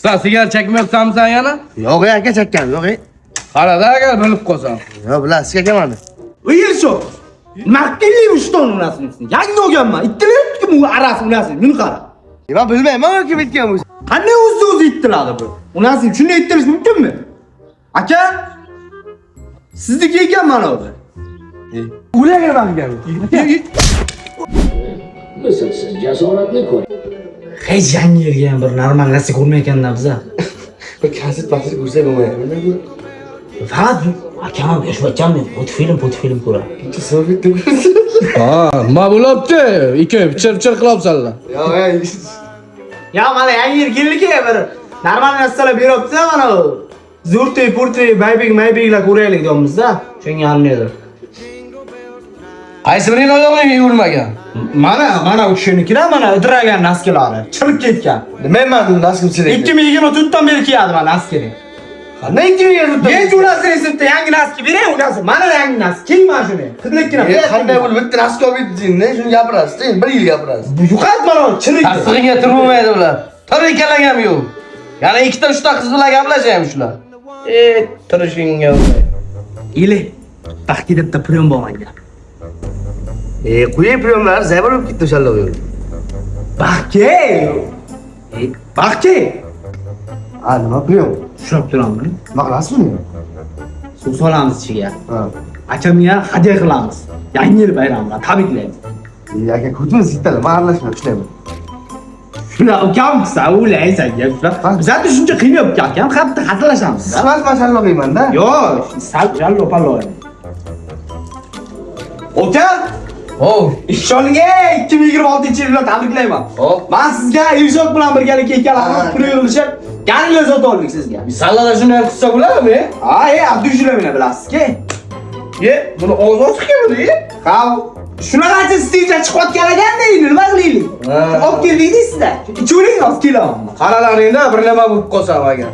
Sen sigara çekmiyorsan sen yana? Yo'q, aka chakkan, yo'q. Qarada agar bilib qolsam. Yo'q, bilasiz ekanman. Uyilsho. Makilli ushton unasini. Yangi olganman. Ittilayapti bu arasi unasini. Buni qara. Ben bilmayman, kim bitgan bu. Qanday o'zi ittiladi bu? Unasini shunday ittirish mumkinmi? Aka, sizniki ekan mana bu. Ulagan gap. Siz jasoratli ko'ring. Hech yangi yerga ham bir normal narsa ko'rmayotganda biz. Bir kaset basib ko'rsak bo'lmaydi. Faqat akam yoshbachami film ko'radi. Bitta so'rib Ha, ma bo'libdi. Ikki pichir qilyapsanlar. Yo'q, Ya mana yangi yer keldiki bir normal narsalar beryapti mana bu. Zurtay, purtay, maybeklar ko'raylik deyapmiz-da. Shunga almaydi. Qaysi birini oyog'ing yurmagan? Mana o'shaniklar mana idragan naskelari chirib ketgan. Nima men naskim silik. 2024 dan beri kiyadi mana naskeni. Qanday 2024? Hech ulasini esitdi yangi naski bering unasi. Mana yangi naski. Kiyma shuni. Qizlikkina. Qanday bo'lib bitta nask olib yetdingni, shuni gapirasiz, 1 yil gapirasiz. Yuqat mana chirik. Tasdig'iga turmaydi ular. Tirikalang ham yo'q. Yana ikkita uchta qiz bilan gaplashaymi shular? Tirishingga. Ili. Baxti debda pulim bo'lmagan. Quyi priyomlar zabar bo'lib ketdi o'shalar yo'l. Baxti. Nima priyom? Tushunib turamiz. Maqlasizmi? Suv solamiz ichiga. Ha. Akamga hadya qilamiz. Yangi yil bayramida tabriklaymiz. Aka ko'chimiz yetadi, men aralashmay ishlayman. Shuna ukam savlaysan gap shular. Bizda shuncha qiynayapti akam, hatto hazillashamiz. Siz mashallah qilmanda. Yo'q, sal jallo. Aka, ishonga 2026-yil bilan tabriklayman. Men sizga Elshod bilan birgalikda ikkalamiz pul yig'ilishib, yangi sotib oldik sizga. Sallada shunday qilsa bo'ladimi? Ha, Abdushulamini bilasizki. Buni ozoz qildi. Ha, shunaqacha stilja chiqayotgan ekanda endi nima qilaylik? Olib keldik sizda. Ichuring oz kilo. Qaralaringda bir nima bo'lib qolsam agar.